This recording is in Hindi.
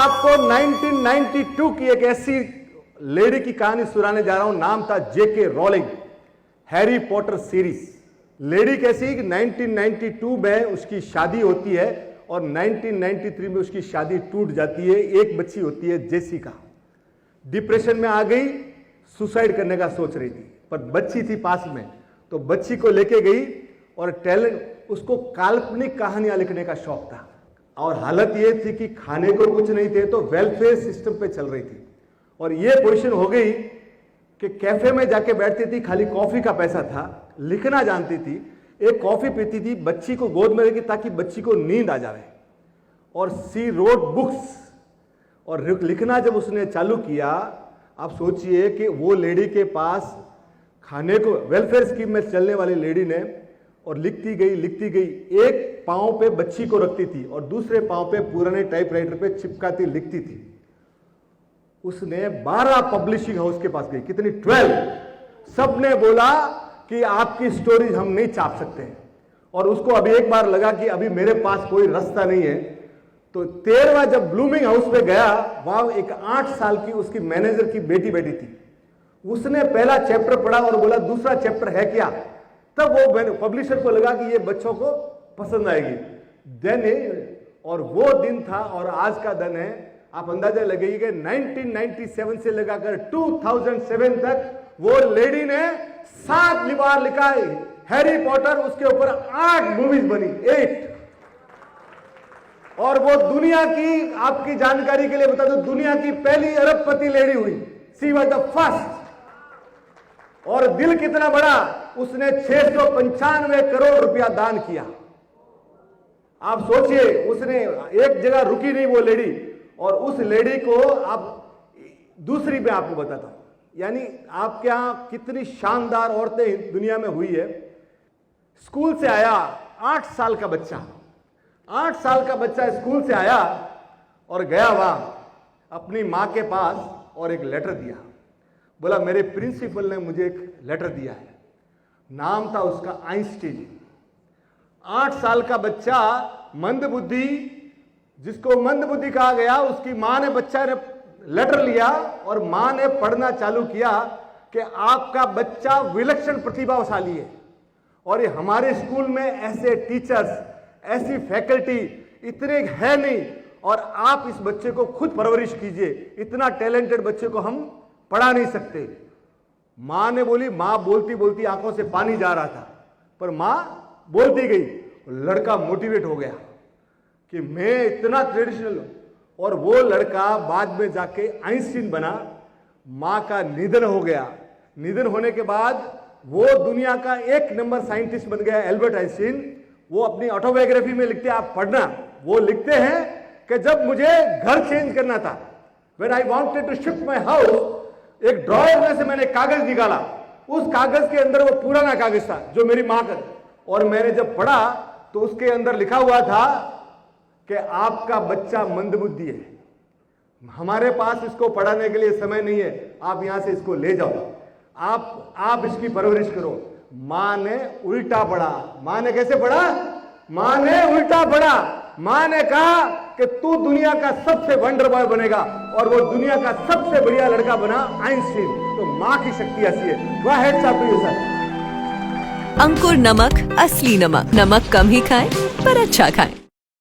आपको 1992 की एक ऐसी लेडी की कहानी सुनाने जा रहा हूं। नाम था J K Rowling. Harry Potter series. Lady कैसी कि 1992 में उसकी शादी होती है और 1993 में उसकी शादी टूट जाती है। एक बच्ची होती है जेसिका। डिप्रेशन में आ गई, सुसाइड करने का सोच रही थी, पर बच्ची थी पास में, तो बच्ची को लेके गई और टैलेंट, उसको काल्पनिक कहानियां लिखने का शौक था। और हालत ये थी कि खाने को कुछ नहीं थे, तो वेलफेयर सिस्टम पे चल रही थी। और ये पोजीशन हो गई कि कैफे में जाके बैठती थी, खाली कॉफी का पैसा था, लिखना जानती थी, एक कॉफी पीती थी, बच्ची को गोद में रखी ताकि बच्ची को नींद आ जाए। और सी रोड बुक्स। और लिखना जब उसने चालू किया, आप सोचिए कि वो लेडी के पास खाने को, वेलफेयर स्कीम में चलने वाली लेडी ने, और लिखती गई, एक पांव पे बच्ची को रखती थी और दूसरे पांव पे पुराने टाइपराइटर पे चिपकाती लिखती थी। उसने 12 पब्लिशिंग हाउस के पास गई, कितनी 12। सबने बोला कि आपकी स्टोरी हम नहीं छाप सकते हैं। और उसको अभी एक बार लगा कि अभी मेरे पास कोई रास्ता नहीं है। तो 13वां जब ब्लूमिंग हाउस पे गया, वहां एक 8 साल की उसकी मैनेजर की बेटी बैठी थी। उसने पहला चैप्टर पढ़ा और बोला दूसरा चैप्टर है क्या। तब वो पब्लिशर को लगा कि ये बच्चों को पसंद आएगी। और वो दिन था और आज का दिन है। आप अंदाजा लगाइए 1997 से लगाकर 2007 तक वो लेडी ने 7 बार लिखा है हैरी पॉटर। उसके ऊपर 8 मूवीज बनी, 8। और वो दुनिया की, आपकी जानकारी के लिए बता दो, दुनिया की पहली अरबपति लेडी हुई। She was the first. और दिल कितना बड़ा, उसने 695 करोड़ रुपया दान किया। आप सोचिए, उसने एक जगह रुकी नहीं वो लेडी। और उस लेडी को आप दूसरी में आपको बताता हूं, यानी आपके यहां कितनी शानदार औरतें दुनिया में हुई है। स्कूल से आया 8 साल का बच्चा, 8 साल का बच्चा स्कूल से आया और गया वहां अपनी मां के पास और एक लेटर दिया। बोला मेरे प्रिंसिपल ने मुझे एक लेटर दिया है। नाम था उसका आइंस्टीन। 8 साल का बच्चा, मंदबुद्धि, जिसको मंदबुद्धि कहा गया, उसकी मां ने, बच्चा ने लेटर लिया और मां ने पढ़ना चालू किया कि आपका बच्चा विलक्षण प्रतिभाशाली है और ये हमारे स्कूल में ऐसे टीचर्स, ऐसी फैकल्टी इतने है नहीं, और आप इस बच्चे को खुद परवरिश कीजिए। इतना टैलेंटेड बच्चे को हम पढ़ा नहीं सकते। मां ने बोली, मां बोलती बोलती आंखों से पानी जा रहा था, पर मां बोलती गई। लड़का मोटिवेट हो गया कि मैं इतना ट्रेडिशनल हूं। और वो लड़का बाद में जाके आइंस्टीन बना। मां का निधन हो गया। निधन होने के बाद वो दुनिया का 1 नंबर साइंटिस्ट बन गया, एल्बर्ट आइंस्टीन। वो अपनी ऑटोबायोग्राफी में लिखते हैं, आप पढ़ना, वो लिखते हैं कि जब मुझे घर चेंज करना था, when I wanted to shift my house, एक ड्रॉयर में से मैंने कागज निकाला। उस कागज के अंदर वो पुराना कागज था जो मेरी मां का, और मैंने जब पढ़ा तो उसके अंदर लिखा हुआ था कि आपका बच्चा मंदबुद्धि है, हमारे पास इसको पढ़ाने के लिए समय नहीं है, आप यहां से इसको ले जाओ, आप इसकी परवरिश करो। मां ने उल्टा पढ़ा। मां ने कैसे पढ़ा? मां ने उल्टा पढ़ा। मां ने कहा कि तू दुनिया का सबसे वंडर बॉय बनेगा, और वो दुनिया का सबसे बढ़िया लड़का बना, आइंस्टीन। तो मां की शक्ति ऐसी है। वाह, heads up to you sir. Ankur नमक, असली नमक। नमक कम ही खाएं पर अच्छा खाएं।